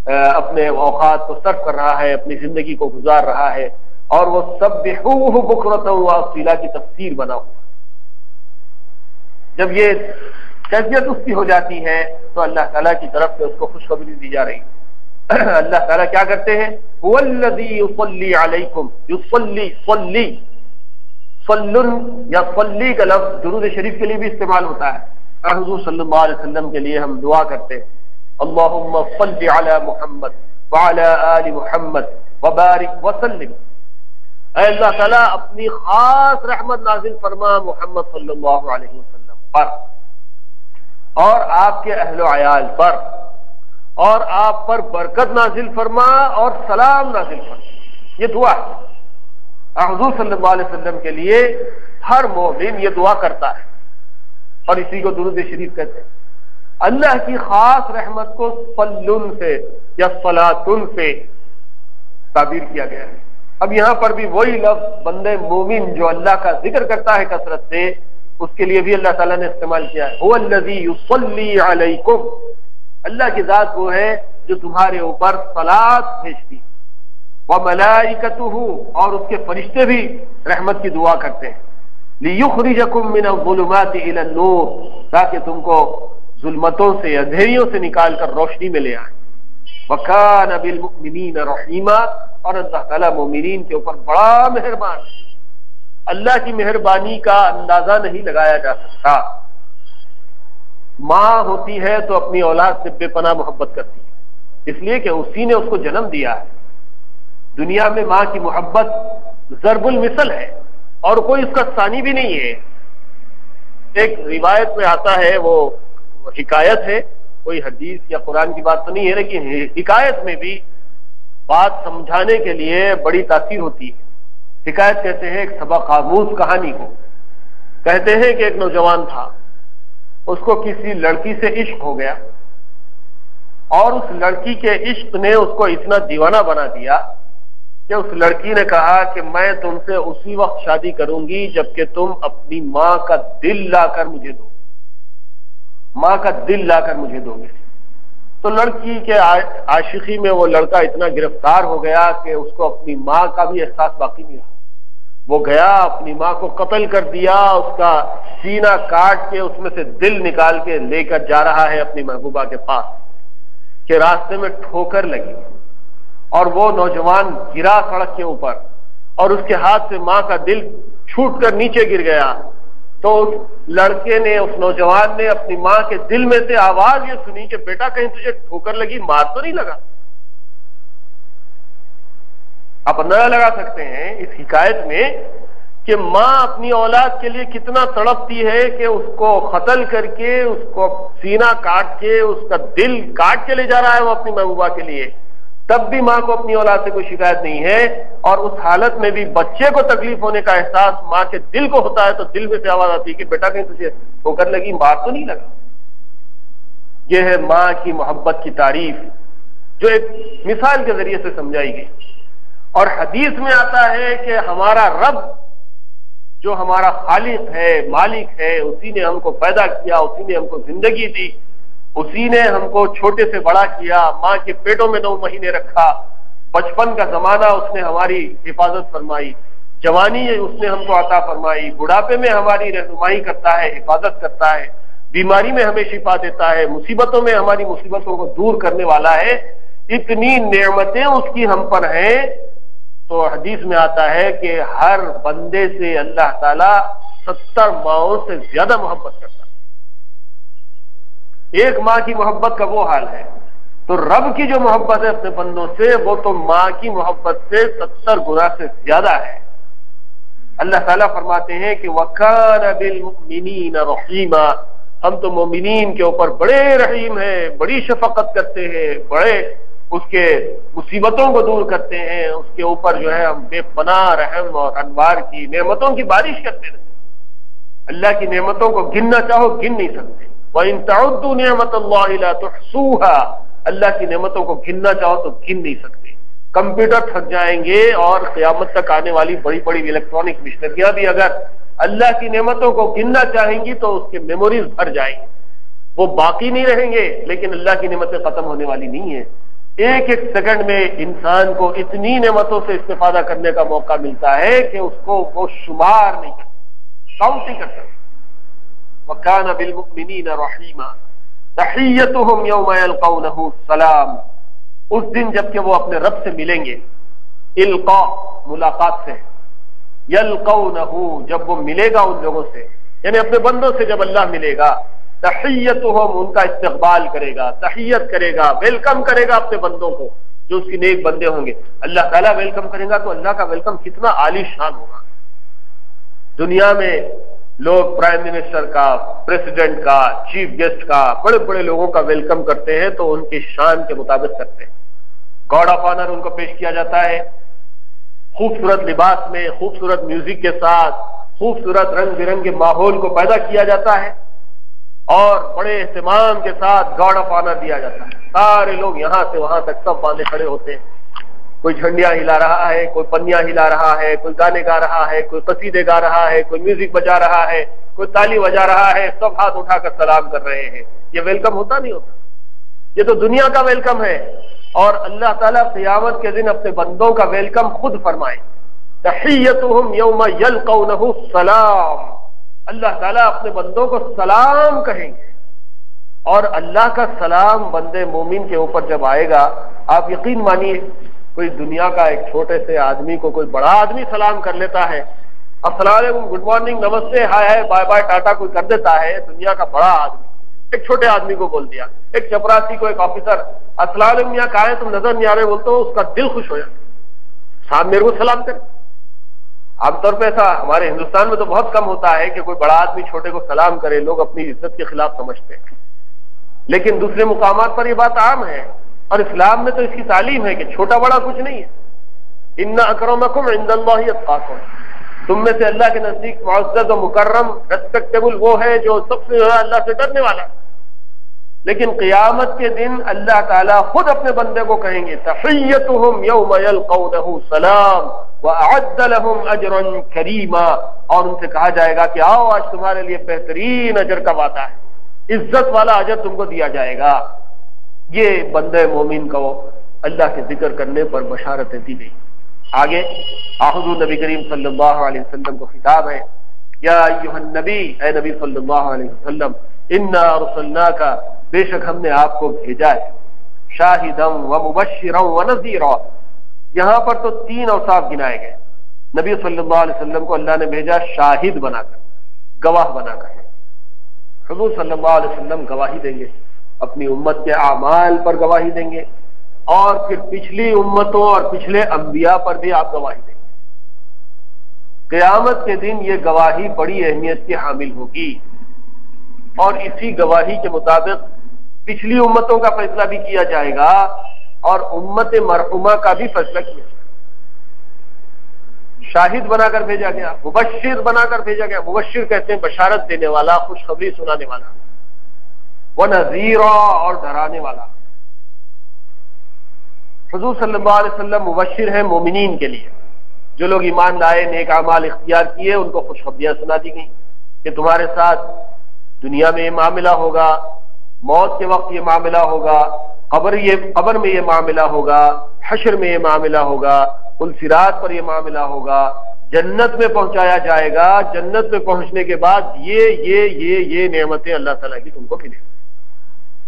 اپنے اوقات کو صرف کر رہا ہے، اپنی زندگی کو گزار رہا ہے، اور وہ سبحوہ بکرۃ واصیلا کی تفسیر بنا ہوا. جب یہ کیفیت اس کی ہو جاتی ہے تو اللہ تعالیٰ کی طرف سے اس کو خوشخبری دی جا رہی ہے. اللہ تعالیٰ کیا کرتے ہیں؟ هو الذی یصلی علیکم، یصلی، صلی، صلن یا صلی کا لفظ درود شریف کے لیے بھی استعمال ہوتا ہے. حضور صلی اللہ علیہ وسلم کے لیے ہم دعا کرتے ہیں اللہم صلی علی محمد وعلی آل محمد وبارک وسلم. اے اللہ تعالیٰ اپنی خاص رحمت نازل فرما محمد صلی اللہ علیہ وسلم پر اور آپ کے اہل و عیال پر، اور آپ پر برکت نازل فرما اور سلام نازل فرما. یہ دعا ہے. حضور صلی اللہ علیہ وسلم کے لیے ہر مومن یہ دعا کرتا ہے اور اسی کو درود شریف کہتے ہیں. اللہ کی خاص رحمت کو صلن سے یا صلاتن سے تعبیر کیا گیا ہے. اب یہاں پر بھی وہی لفظ بندے مومن جو اللہ کا ذکر کرتا ہے کثرت سے، اس کے لیے بھی اللہ تعالیٰ نے استعمال کیا ہے. هو الذی یصلی علیکم، اللہ کی ذات وہ ہے جو تمہارے اوپر صلاۃ بھیجتی، وملائکتہ، اور اس کے فرشتے بھی رحمت کی دعا کرتے ہیں. لیخرجکم من الظلمات الی النور، تاکہ تم کو ظلمتوں سے، اندھیریوں سے نکال کر روشنی میں لے آئے. وکان بالمؤمنین رحیما، اور اللہ تعالیٰ مومنین کے اوپر بڑا مہربان ہے. اللہ کی مہربانی کا اندازہ نہیں لگایا جا سکتا. ماں ہوتی ہے تو اپنی اولاد سے بے پناہ محبت کرتی ہے، اس لیے کہ اسی نے اس کو جنم دیا ہے. دنیا میں ماں کی محبت ضرب المثل ہے اور کوئی اس کا ثانی بھی نہیں ہے. ایک روایت میں آتا ہے، وہ حکایت ہے، کوئی حدیث یا قرآن کی بات تو نہیں ہے، لیکن حکایت میں بھی بات سمجھانے کے لیے بڑی تاثیر ہوتی ہے. حکایت کہتے ہیں ایک سبق آموز کہانی کو. کہتے ہیں کہ ایک نوجوان تھا، اس کو کسی لڑکی سے عشق ہو گیا، اور اس لڑکی کے عشق نے اس کو اتنا دیوانہ بنا دیا کہ اس لڑکی نے کہا کہ میں تم سے اسی وقت شادی کروں گی جبکہ تم اپنی ماں کا دل لا کر مجھے دو، ماں کا دل لا کر مجھے دو گے. تو لڑکی کے عاشقی میں وہ لڑکا اتنا گرفتار ہو گیا کہ اس کو اپنی ماں کا بھی احساس باقی نہیں رہا. وہ گیا اپنی ماں کو قتل کر دیا، اس کا سینہ کاٹ کے اس میں سے دل نکال کے لے کر جا رہا ہے اپنی محبوبہ کے پاس کہ راستے میں ٹھوکر لگی اور وہ نوجوان گرا سڑک کے اوپر اور اس کے ہاتھ سے ماں کا دل چھوٹ کر نیچے گر گیا. تو اس لڑکے نے، اس نوجوان نے اپنی ماں کے دل میں سے آواز یہ سنی کہ بیٹا کہیں تجھے ٹھوکر لگی، مار تو نہیں لگا. آپ اندازہ لگا سکتے ہیں اس حکایت میں کہ ماں اپنی اولاد کے لیے کتنا تڑپتی ہے کہ اس کو قتل کر کے، اس کو سینہ کاٹ کے، اس کا دل کاٹ کے لے جا رہا ہے وہ اپنی محبوبہ کے لیے. تب بھی ماں کو اپنی اولاد سے کوئی شکایت نہیں ہے، اور اس حالت میں بھی بچے کو تکلیف ہونے کا احساس ماں کے دل کو ہوتا ہے تو دل میں سے آواز آتی ہے کہ بیٹا کہیں تجھے ٹھوکر لگی، مار تو نہیں لگا. یہ ہے ماں کی محبت کی تعریف جو ایک مثال کے ذریعے سے سمجھائی گئی. اور حدیث میں آتا ہے کہ ہمارا رب جو ہمارا خالق ہے، مالک ہے، اسی نے ہم کو پیدا کیا، اسی نے ہم کو زندگی دی، اسی نے ہم کو چھوٹے سے بڑا کیا، ماں کے پیٹوں میں 9 مہینے رکھا، بچپن کا زمانہ اس نے ہماری حفاظت فرمائی، جوانی اس نے ہم کو عطا فرمائی، بڑھاپے میں ہماری رہنمائی کرتا ہے، حفاظت کرتا ہے، بیماری میں ہمیں شفا دیتا ہے، مصیبتوں میں ہماری مصیبتوں کو دور کرنے والا ہے. اتنی نعمتیں اس کی ہم پر ہیں. تو حدیث میں آتا ہے کہ ہر بندے سے اللہ تعالیٰ 70 ماؤں سے زیادہ محبت کرتا ہے. ایک ماں کی محبت کا وہ حال ہے، تو رب کی جو محبت ہے اپنے بندوں سے وہ تو ماں کی محبت سے 70 گنا سے زیادہ ہے. اللہ تعالیٰ فرماتے ہیں کہ وَكَانَ بِالْمُؤْمِنِينَ رَحِيمًا، ہم تو مومنین کے اوپر بڑے رحیم ہیں، بڑی شفقت کرتے ہیں، بڑے اس کے مصیبتوں کو دور کرتے ہیں، اس کے اوپر جو ہے ہم بے پناہ رحم اور انوار کی نعمتوں کی بارش کرتے رہتے ہیں۔ اللہ کی نعمتوں کو گننا چاہو گن نہیں سکتے۔ وَإِن تَعُدُّوا نِعْمَةَ اللَّهِ لَا تُحْصُوهَا، اللہ کی نعمتوں کو گننا چاہو تو گن نہیں سکتے۔ کمپیوٹر تھک جائیں گے اور قیامت تک آنے والی بڑی بڑی الیکٹرانک مشینریاں بھی اگر اللہ کی نعمتوں کو گننا چاہیں گی تو اس کے میموریز بھر جائیں گے، وہ باقی نہیں رہیں گے، لیکن اللہ کی نعمتیں ختم ہونے والی نہیں ہیں۔ ایک ایک سیکنڈ میں انسان کو اتنی نعمتوں سے استفادہ کرنے کا موقع ملتا ہے کہ اس کو وہ شمار نہیں کرتا، کاؤنٹ نہیں کرتا۔ وَكَانَ بِالْمُؤْمِنِينَ رَحِيمًا تَحِيَّتُهُمْ يَوْمَ يَلْقَوْنَهُ السَّلَامُ، اس دن جب کہ وہ اپنے رب سے ملیں گے، القا ملاقات سے، یلقونہ جب وہ ملے گا ان لوگوں سے، یعنی اپنے بندوں سے جب اللہ ملے گا، تحیتہم ان کا استقبال کرے گا، تحیت کرے گا، ویلکم کرے گا اپنے بندوں کو جو اس کی نیک بندے ہوں گے۔ اللہ تعالیٰ ویلکم کرے گا تو اللہ کا ویلکم کتنا عالی شان ہوگا۔ دنیا میں لوگ پرائم منسٹر کا، پریزیڈنٹ کا، چیف گیسٹ کا، بڑے بڑے لوگوں کا ویلکم کرتے ہیں تو ان کی شان کے مطابق کرتے ہیں۔ گارڈ آف آنر ان کو پیش کیا جاتا ہے، خوبصورت لباس میں، خوبصورت میوزک کے ساتھ، خوبصورت رنگ برنگے ماحول کو پیدا کیا جاتا ہے اور بڑے اہتمام کے ساتھ گارڈ آف آنر دیا جاتا ہے۔ سارے لوگ یہاں سے وہاں تک سب باندھے کھڑے ہوتے ہیں، کوئی جھنڈیاں ہلا رہا ہے، کوئی پنیاں ہلا رہا ہے، کوئی گانے گا رہا ہے، کوئی قصیدے گا رہا ہے، کوئی میوزک بجا رہا ہے، کوئی تالی بجا رہا ہے، سب ہاتھ اٹھا کر سلام کر رہے ہیں۔ یہ ویلکم ہوتا نہیں ہوتا، یہ تو دنیا کا ویلکم ہے۔ اور اللہ تعالیٰ قیامت کے دن اپنے بندوں کا ویلکم خود فرمائے، تحیتہم یوم یلقونہ السلام، اللہ تعالیٰ اپنے بندوں کو سلام کہیں گے۔ اور اللہ کا سلام بندے مومن کے اوپر جب آئے گا، آپ یقین مانیے کوئی دنیا کا ایک چھوٹے سے آدمی کو کوئی بڑا آدمی سلام کر لیتا ہے، السلام علیکم، گڈ مارننگ، نمستے، ہائے ہائے، بائے بائے، ٹاٹا کوئی کر دیتا ہے، دنیا کا بڑا آدمی ایک چھوٹے آدمی کو بول دیا، ایک چپراسی کو ایک آفیسر السلام علیکم یہاں کہا ہے تم نظر نہیں آ رہے بولتے ہو، اس کا دل خوش ہو جاتا، صاحب میرے کو سلام کرے۔ عام طور پہ ایسا ہمارے ہندوستان میں تو بہت کم ہوتا ہے کہ کوئی بڑا آدمی چھوٹے کو سلام کرے، لوگ اپنی عزت کے خلاف سمجھتے ہیں، لیکن دوسرے مقامات پر یہ بات عام ہے، اور اسلام میں تو اس کی تعلیم ہے کہ چھوٹا بڑا کچھ نہیں ہے۔ ان اکرمکم عند اللہ اتقاکم، تم میں سے اللہ کے نزدیک معزز و مکرم ریسپیکٹیبل وہ ہے جو سب سے اللہ سے ڈرنے والا ہے۔ لیکن قیامت کے دن اللہ تعالیٰ خود اپنے بندے کو کہیں گے تحیتہم یوم یلقونہ سلام وَأَعَدَّ لَهُمْ أَجْرًا كَرِيمًا، اور ان سے کہا جائے گا کہ آؤ آج تمہارے لیے بہترین اجر کا وعدہ ہے، عزت والا اجر تم کو دیا جائے گا۔ یہ بندے مومن کو اللہ کے ذکر کرنے پر بشارتیں دی گئی۔ آگے حضور نبی کریم صلی اللہ علیہ وسلم کو خطاب ہے، یا ایھا النبی، اے نبی صلی اللہ علیہ وسلم، انا ارسلناک، بے شک ہم نے آپ کو بھیجا ہے، شاہدا ومبشرا ونذیرا، یہاں پر تو تین اوصاف گنائے گئے۔ نبی صلی اللہ علیہ وسلم کو اللہ نے بھیجا شاہد بنا کر، گواہ بنا کر۔ حضور صلی اللہ علیہ وسلم گواہی دیں گے، اپنی امت کے اعمال پر گواہی دیں گے، اور پھر پچھلی امتوں اور پچھلے انبیاء پر بھی آپ گواہی دیں گے۔ قیامت کے دن یہ گواہی بڑی اہمیت کی حامل ہوگی، اور اسی گواہی کے مطابق پچھلی امتوں کا فیصلہ بھی کیا جائے گا اور امت مرحومہ کا بھی فیصلہ کیا جائے گا۔ شاہد بنا کر بھیجا گیا، مبشر بنا کر بھیجا گیا، مبشر کہتے ہیں بشارت دینے والا، خوشخبری سنانے والا، ونذیرا، اور ڈرانے والا۔ حضور صلی اللہ علیہ وسلم مبشر ہیں مومنین کے لیے، جو لوگ ایمان لائے، نیک اعمال اختیار کیے، ان کو خوشخبریاں سنا دی گئیں کہ تمہارے ساتھ دنیا میں یہ معاملہ ہوگا، موت کے وقت یہ معاملہ ہوگا، قبر میں یہ معاملہ ہوگا، حشر میں یہ معاملہ ہوگا، پل صراط پر یہ معاملہ ہوگا، جنت میں پہنچایا جائے گا، جنت میں پہنچنے کے بعد یہ نعمتیں اللہ تعالیٰ کی تم کو ملیں۔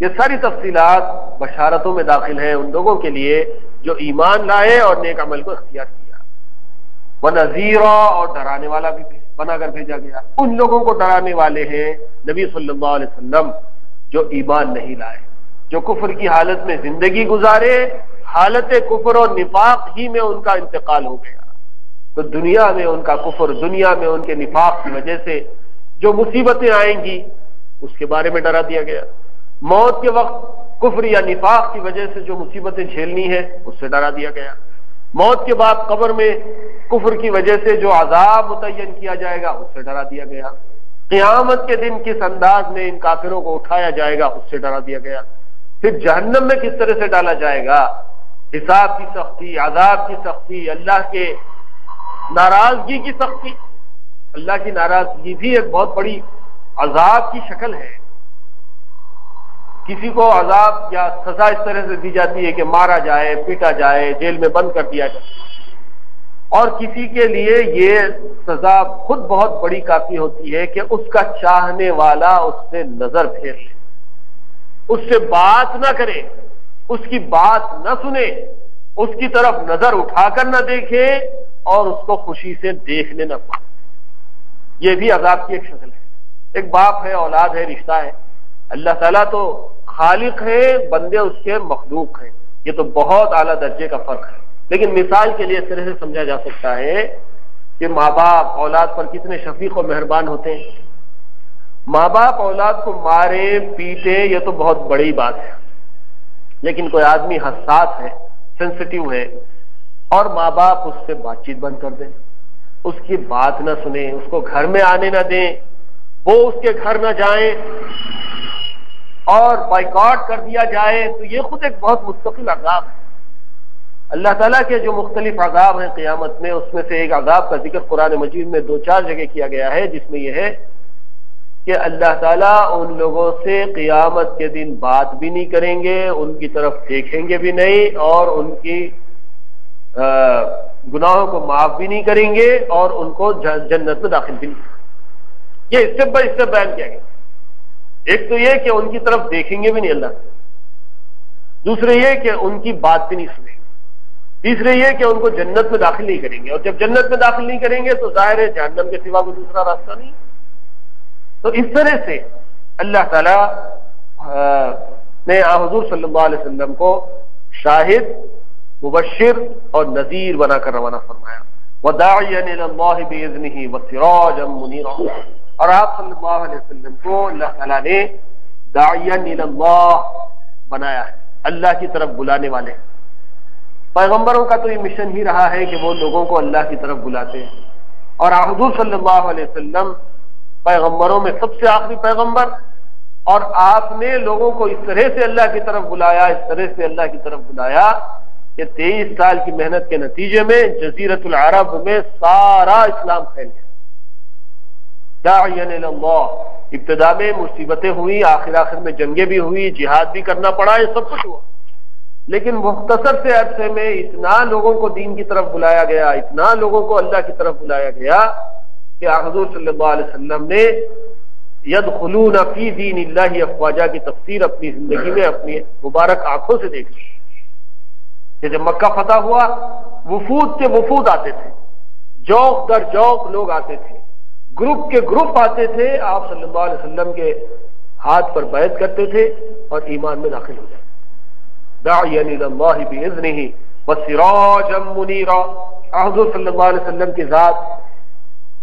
یہ ساری تفصیلات بشارتوں میں داخل ہیں ان لوگوں کے لیے جو ایمان لائے اور نیک عمل کو اختیار کیا۔ وَنَذِيرًا، اور ڈرانے والا بھی بنا کر بھیجا گیا۔ ان لوگوں کو ڈرانے والے ہیں نبی صلی اللہ علیہ وسلم جو ایمان نہیں لائے، جو کفر کی حالت میں زندگی گزارے، حالت کفر اور نفاق ہی میں ان کا انتقال ہو گیا، تو دنیا میں ان کا کفر، دنیا میں ان کے نفاق کی وجہ سے جو مصیبتیں آئیں گی، اس کے بارے میں ڈرا دیا گیا. موت کے وقت کفر یا نفاق کی وجہ سے جو مصیبتیں جھیلنی ہے اس سے ڈرا دیا گیا. موت کے بعد قبر میں کفر کی وجہ سے جو عذاب متعین کیا جائے گا اس سے ڈرا دیا گیا. قیامت کے دن کس انداز میں ان کافروں کو اٹھایا جائے گا اس سے ڈرا دیا گیا. پھر جہنم میں کس طرح سے ڈالا جائے گا، حساب کی سختی، عذاب کی سختی، اللہ کے ناراضگی کی سختی. اللہ کی ناراضگی بھی ایک بہت بڑی عذاب کی شکل ہے. کسی کو عذاب یا سزا اس طرح سے دی جاتی ہے کہ مارا جائے، پیٹا جائے، جیل میں بند کر دیا جائے، اور کسی کے لیے یہ سزا خود بہت بڑی کافی ہوتی ہے کہ اس کا چاہنے والا اس سے نظر پھیر لے، اس سے بات نہ کرے، اس کی بات نہ سنے، اس کی طرف نظر اٹھا کر نہ دیکھے اور اس کو خوشی سے دیکھنے نہ پائے. یہ بھی عذاب کی ایک شکل ہے. ایک باپ ہے، اولاد ہے، رشتہ ہے. اللہ تعالیٰ تو خالق ہے، بندے اس کے مخلوق ہیں. یہ تو بہت اعلیٰ درجے کا فرق ہے. لیکن مثال کے لیے اس طرح سے سمجھا جا سکتا ہے کہ ماں باپ اولاد پر کتنے شفیق و مہربان ہوتے ہیں. ماں باپ اولاد کو مارے پیٹے یہ تو بہت بڑی بات ہے، لیکن کوئی آدمی حساس ہے، سینسٹیو ہے، اور ماں باپ اس سے بات چیت بند کر دیں، اس کی بات نہ سنیں، اس کو گھر میں آنے نہ دیں، وہ اس کے گھر نہ جائیں اور بائیکاٹ کر دیا جائے، تو یہ خود ایک بہت مستقل عذاب ہے. اللہ تعالیٰ کے جو مختلف عذاب ہیں قیامت میں، اس میں سے ایک عذاب کا ذکر قرآن مجید میں 2-4 جگہ کیا گیا ہے، جس میں یہ ہے کہ اللہ تعالیٰ ان لوگوں سے قیامت کے دن بات بھی نہیں کریں گے، ان کی طرف دیکھیں گے بھی نہیں، اور ان کی گناہوں کو معاف بھی نہیں کریں گے، اور ان کو جنت میں داخل بھی نہیں. یہ اسٹیپ بائی اسٹیپ بیان کیا گیا. ایک تو یہ کہ ان کی طرف دیکھیں گے بھی نہیں اللہ، دوسرے یہ کہ ان کی بات بھی نہیں سنیں گے، تیسرے یہ کہ ان کو جنت میں داخل نہیں کریں گے، اور جب جنت میں داخل نہیں کریں گے تو ظاہر ہے جہنم کے سوا کوئی دوسرا راستہ نہیں. تو اس طرح سے اللہ تعالیٰ نے حضور صلی اللہ علیہ وسلم کو شاہد، مبشر اور نذیر بنا کر روانہ فرمایا. وَدَاعِيًا إِلَى اللَّهِ بِإِذْنِهِ وَسِرَاجًا مُنِيرًا. اور آپ صلی اللہ علیہ وسلم کو اللہ تعالیٰ نے داعیاً الی اللہ بنایا ہے، اللہ کی طرف بلانے والے. پیغمبروں کا تو یہ مشن ہی رہا ہے کہ وہ لوگوں کو اللہ کی طرف بلاتے ہیں، اور حضور صلی اللہ علیہ وسلم پیغمبروں میں سب سے آخری پیغمبر، اور آپ نے لوگوں کو اس طرح سے اللہ کی طرف بلایا، اس طرح سے اللہ کی طرف بلایا کہ 23 سال کی محنت کے نتیجے میں جزیرۃ العرب میں سارا اسلام پھیل گیا. داعیاً الی اللہ. ابتدا میں مصیبتیں ہوئی، آخر میں جنگیں بھی ہوئی، جہاد بھی کرنا پڑا، یہ سب کچھ ہوا، لیکن مختصر سے عرصے میں اتنا لوگوں کو دین کی طرف بلایا گیا، اتنا لوگوں کو اللہ کی طرف بلایا گیا کہ حضور صلی اللہ علیہ وسلم نے یدخلون فی دین اللہ افواجا کی تفسیر اپنی زندگی میں اپنی مبارک آنکھوں سے دیکھ لی. کہ جب مکہ فتح ہوا، وفود کے وفود آتے تھے، جوق در جوق لوگ آتے تھے، گروپ کے گروپ آتے تھے، آپ صلی اللہ علیہ وسلم کے ہاتھ پر بیعت کرتے تھے اور ایمان میں داخل ہو جاتے. داعیاً الی اللہ بإذنہ وسراجا منیرا. حضور صلی اللہ علیہ وسلم کی ذات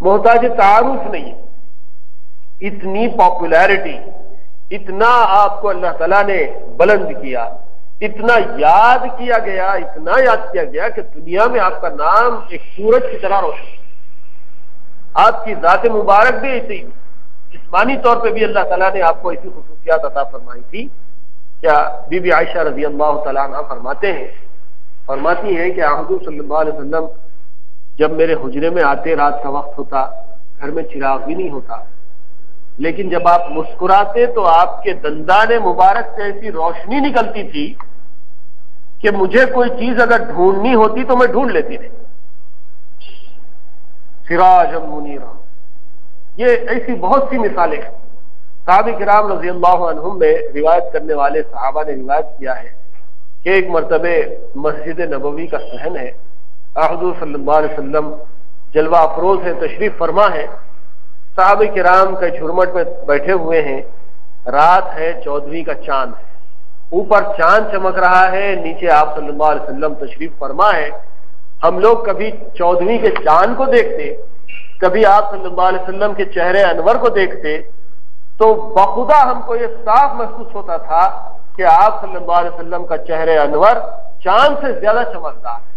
محتاج تعارف نہیں ہے. اتنی پاپولیرٹی، اتنا آپ کو اللہ تعالیٰ نے بلند کیا، اتنا یاد کیا گیا، اتنا یاد کیا گیا کہ دنیا میں آپ کا نام ایک سورج کی طرح روشن. آپ کی ذات مبارک بھی ایسی، جسمانی طور پہ بھی اللہ تعالیٰ نے آپ کو ایسی خصوصیات عطا فرمائی تھی. کیا بی بی عائشہ رضی اللہ تعالیٰ عنہ فرماتی ہیں کہ حضور صلی اللہ علیہ وسلم جب میرے حجرے میں آتے، رات کا وقت ہوتا، گھر میں چراغ بھی نہیں ہوتا، لیکن جب آپ مسکراتے تو آپ کے دندان مبارک سے ایسی روشنی نکلتی تھی کہ مجھے کوئی چیز اگر ڈھونڈنی ہوتی تو میں ڈھونڈ لیتی تھی. سراجا منیرا. یہ ایسی بہت سی مثالیں ہیں. صحابہ کرام رضی اللہ عنہم میں روایت کرنے والے صحابہ نے روایت کیا ہے کہ ایک مرتبہ مسجد نبوی کا صحن ہے، حضور صلی اللہ علیہ وسلم جلوہ افروز ہے، تشریف فرما ہے، صحابہ کرام کے جھرمٹ میں بیٹھے ہوئے ہیں، رات ہے، 14ویں کا چاند ہے، اوپر چاند چمک رہا ہے، نیچے آپ صلی اللہ علیہ وسلم تشریف فرما ہے. ہم لوگ کبھی 14ویں کے چاند کو دیکھتے، کبھی آپ صلی اللہ علیہ وسلم کے چہرے انور کو دیکھتے، تو بخدا ہم کو یہ صاف محسوس ہوتا تھا کہ آپ صلی اللہ علیہ وسلم کا چہرہ انور چاند سے زیادہ چمکدار ہے۔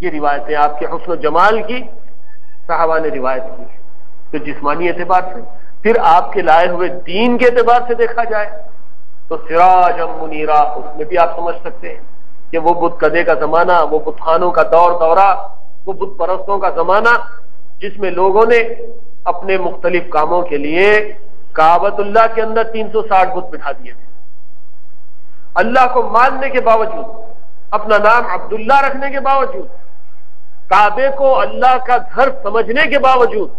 یہ روایتیں آپ کے حسن و جمال کی صحابہ نے روایت کی ہے۔ تو جسمانی اعتبار سے، پھر آپ کے لائے ہوئے دین کے اعتبار سے دیکھا جائے تو سراجا منیرا، اس میں بھی آپ سمجھ سکتے ہیں کہ وہ بت کدے کا زمانہ، وہ بت خانوں کا دورہ، وہ بت پرستوں کا زمانہ جس میں لوگوں نے اپنے مختلف کاموں کے لیے کعبۃ اللہ کے اندر 360 بت بٹھا دیے تھے۔ اللہ کو ماننے کے باوجود، اپنا نام عبداللہ رکھنے کے باوجود، کعبے کو اللہ کا گھر سمجھنے کے باوجود،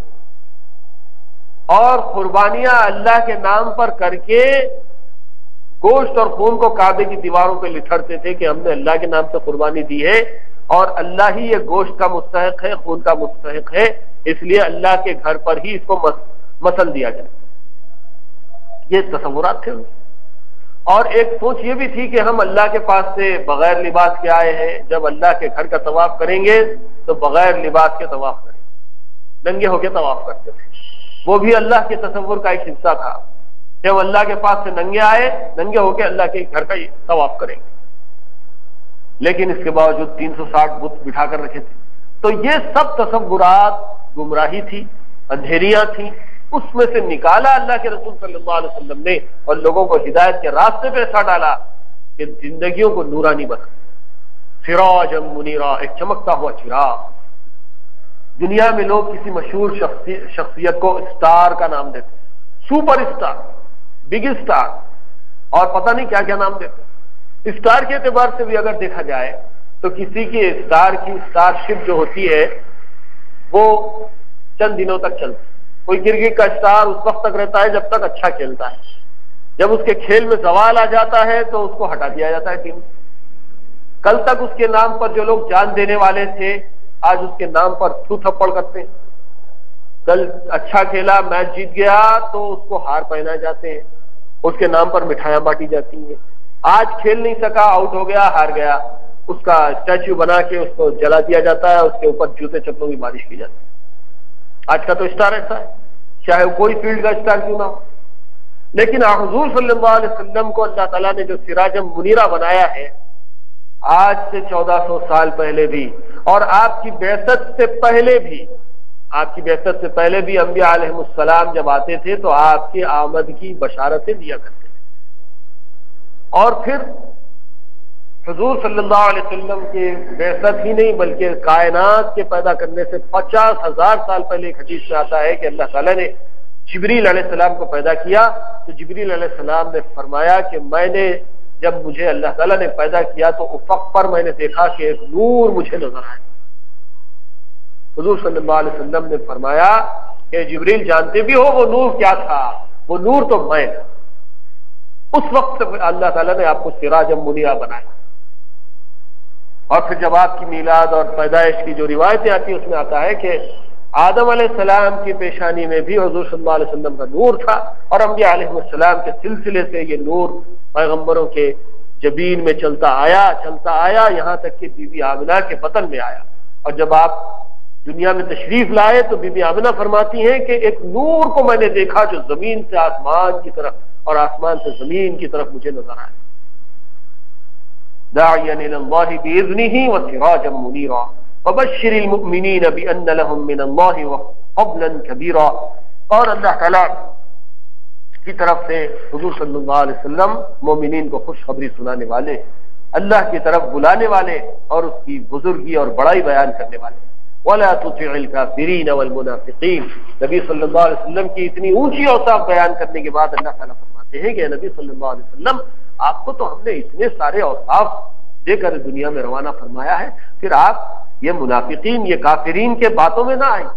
اور قربانیاں اللہ کے نام پر کر کے گوشت اور خون کو کعبے کی دیواروں پہ لٹھڑتے تھے کہ ہم نے اللہ کے نام سے قربانی دی ہے اور اللہ ہی یہ گوشت کا مستحق ہے، خون کا مستحق ہے، اس لیے اللہ کے گھر پر ہی اس کو مسل دیا جائے۔ یہ تصورات تھے۔ اور ایک سوچ یہ بھی تھی کہ ہم اللہ کے پاس سے بغیر لباس کے آئے ہیں، جب اللہ کے گھر کا طواف کریں گے تو بغیر لباس کے طواف کریں گے، ننگے ہو کے طواف کرتے تھے۔ وہ بھی اللہ کے تصور کا ایک حصہ تھا کہ ہم اللہ کے پاس سے ننگے آئے، ننگے ہو کے اللہ کے گھر کا طواف کریں گے، لیکن اس کے باوجود 360 بت بٹھا کر رکھے تھے۔ تو یہ سب تصورات گمراہی تھی، اندھیریاں تھیں، اس میں سے نکالا اللہ کے رسول صلی اللہ علیہ وسلم نے اور لوگوں کو ہدایت کے راستے پہ ایسا ڈالا کہ زندگیوں کو نورانی بنا، سراجا منیرا، ایک چمکتا ہوا چراغ۔ دنیا میں لوگ کسی مشہور شخصیت کو اسٹار کا نام دیتے، سپر اسٹار، بگ اسٹار، اور پتہ نہیں کیا کیا نام دیتے۔ اسٹار کے اعتبار سے بھی اگر دیکھا جائے تو کسی کی اسٹار شپ جو ہوتی ہے وہ چند دنوں تک چلتی ہے۔ کوئی کرکٹ کا اسٹار اس وقت تک رہتا ہے جب تک اچھا کھیلتا ہے، جب اس کے کھیل میں زوال آ جاتا ہے تو اس کو ہٹا دیا جاتا ہے ٹیم۔ کل تک اس کے نام پر جو لوگ جان دینے والے تھے آج اس کے نام پر تھو تھپڑ کرتے ہیں۔ کل اچھا کھیلا، میچ جیت گیا تو اس کو ہار پہنائے جاتے ہیں، اس کے نام پر مٹھائیاں بانٹی جاتی ہیں۔ آج کھیل نہیں سکا، آؤٹ ہو گیا، ہار گیا، اس کا اسٹیچو بنا کے اس کو جلا دیا جاتا ہے، اس کے اوپر جوتے چپلوں کی بارش کی جاتی ہے۔ آج کا تو اسٹار ایسا ہے، چاہے کوئی فیلڈ کا اسٹار کیوں نہ ہو۔ لیکن حضور صلی اللہ علیہ وسلم کو اللہ تعالیٰ نے جو سراج منیرہ بنایا ہے، آج سے 1400 سال پہلے بھی، اور آپ کی بعثت سے پہلے بھی، آپ کی بعثت سے پہلے بھی انبیاء علیہ السلام جب آتے تھے تو آپ کی آمد کی بشارتیں دیا کرتے تھے۔ اور پھر حضور صلی اللہ علیہ وسلم کے بعثت ہی نہیں بلکہ کائنات کے پیدا کرنے سے 50,000 سال پہلے ایک حدیث میں آتا ہے کہ اللہ تعالیٰ نے جبریل علیہ السلام کو پیدا کیا تو جبریل علیہ السلام نے فرمایا کہ میں نے جب مجھے اللہ تعالیٰ نے پیدا کیا تو افق پر میں نے دیکھا کہ ایک نور مجھے نظر آیا۔ حضور صلی اللہ علیہ وسلم نے فرمایا کہ جبریل جانتے بھی ہو وہ نور کیا تھا؟ وہ نور تو میں تھا۔ اس وقت سے اللہ تعالیٰ نے آپ کو سراج منیرہ بنایا۔ اور پھر جب آپ کی میلاد اور پیدائش کی جو روایتیں آتی ہیں اس میں آتا ہے کہ آدم علیہ السلام کی پیشانی میں بھی حضور صلی اللہ علیہ وسلم کا نور تھا، اور انبیاء علیہ السلام کے سلسلے سے یہ نور پیغمبروں کے جبین میں چلتا آیا یہاں تک کہ بی بی آمنہ کے بطن میں آیا۔ اور جب آپ دنیا میں تشریف لائے تو بی بی آمنہ فرماتی ہیں کہ ایک نور کو میں نے دیکھا جو زمین سے آسمان کی طرف اور آسمان سے زمین کی طرف مجھے نظر آیا۔ داعیا الی اللہ باذنہ وسراجا منیرا وبشر المؤمنین بان لهم من اللہ فضلا کبیرا۔ اور اللہ تعالیٰ کی طرف سے حضور صلی اللہ علیہ وسلم مومنین کو خوشخبری سنانے والے، اللہ کی طرف بلانے والے اور اس کی بزرگی اور بڑائی بیان کرنے والے۔ وَلَا تُطِعِ الْكَافِرِينَ وَالْمُنَافِقِينَ۔ نبی صلی اللہ علیہ وسلم کی اتنی اونچی اوصاف بیان کرنے کے بعد اللہ تعالیٰ فرماتے ہیں کہ نبی صلی اللہ علیہ وسلم آپ کو تو ہم نے اتنے سارے اوصاف دے کر دنیا میں روانہ فرمایا ہے، پھر آپ یہ منافقین، یہ کافرین کے باتوں میں نہ آئیں۔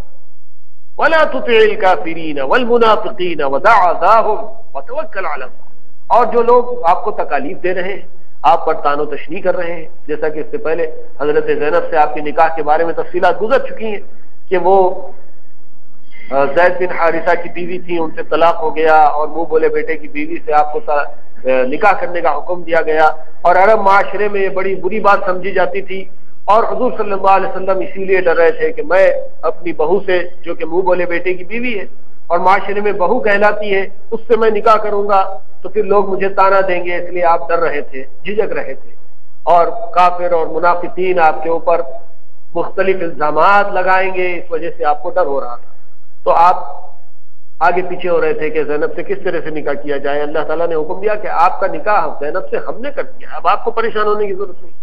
وَلَا تُطِعِ الْكَافِرِينَ وَالْمُنَافِقِينَ وَدَعْ أَذَاهُمْ وَتَوَكَّلْ عَلَى اللَّهِ۔ اور جو لوگ آپ کو تکالیف دے رہے ہیں، آپ پر تان و تشنیع کر رہے ہیں، جیسا کہ اس سے پہلے حضرت زینب سے آپ کے نکاح کے بارے میں تفصیلات گزر چکی ہیں کہ وہ زید بن حارثہ کی بیوی تھی، ان سے طلاق ہو گیا اور منہ بولے بیٹے کی بیوی سے آپ کو نکاح کرنے کا حکم دیا گیا، اور عرب معاشرے میں یہ بڑی بری بات سمجھی جاتی تھی، اور حضور صلی اللہ علیہ وسلم اسی لیے ڈر رہے تھے کہ میں اپنی بہو سے جو کہ منہ بولے بیٹے کی بیوی ہے اور معاشرے میں بہو کہلاتی ہے، اس سے میں نکاح کروں گا تو پھر لوگ مجھے تانا دیں گے، اس لیے آپ ڈر رہے تھے، جھجک رہے تھے، اور کافر اور منافقین آپ کے اوپر مختلف الزامات لگائیں گے، اس وجہ سے آپ کو ڈر ہو رہا تھا، تو آپ آگے پیچھے ہو رہے تھے کہ زینب سے کس طرح سے نکاح کیا جائے۔ اللہ تعالیٰ نے حکم دیا کہ آپ کا نکاح زینب سے ہم نے کر دیا، اب آپ کو پریشان ہونے کی ضرورت نہیں۔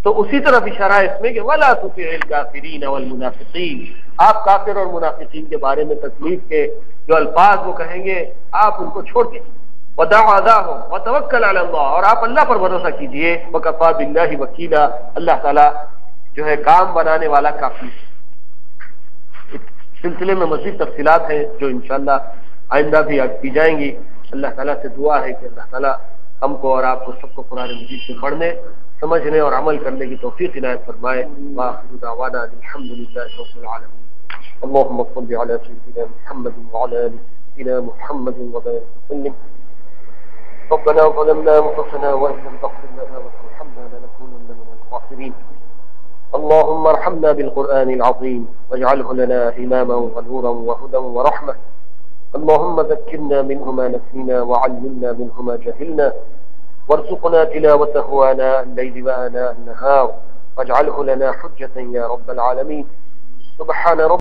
تو اسی طرف اشارہ اس میں کہ وَلَا تُطِعِ الْكَافِرِينَ وَالْمُنَافِقِينَ، آپ کافر اور منافقین کے بارے میں تکلیف کے جو الفاظ وہ کہیں گے آپ ان کو چھوڑ دیجیے، وَدَعْ أَذَاهُمْ وَتَوَكَّلْ عَلَى اللَّهِ، اور آپ اللہ پر بھروسہ کیجیے، وَكَفَىٰ بِاللَّهِ وَكِيلًا، اللہ تعالیٰ جو ہے کام بنانے والا کافی ہے۔ اس سلسلے میں مزید تفصیلات ہیں جو انشاءاللہ آئندہ بھی کی جائیں گی۔ اللہ تعالیٰ سے دعا ہے کہ اللہ تعالیٰ ہم کو اور آپ کو سب کو قرآن مجید سے پڑھنے، سمجھنے اور عمل کرنے کی توفیق عنایت فرمائے۔ وآخر دعوانا الحمد للہ رب العالمین۔ اللهم صل على سيدنا محمد وعلى آل سيدنا محمد وبارك وسلم۔ ربنا ظلمنا أنفسنا وإن لم تغفر لنا وترحمنا لنكونن من الخاسرين۔ اللهم ارحمنا بالقرآن العظيم واجعله لنا إماما ونورا وهدى ورحمة۔ اللهم ذكرنا منه ما نسينا وعلمنا منه ما جهلنا، وارزقنا تلاوته آناء الليل وآناء النهار، واجعله لنا حجة يا رب العالمين۔ سبحان رب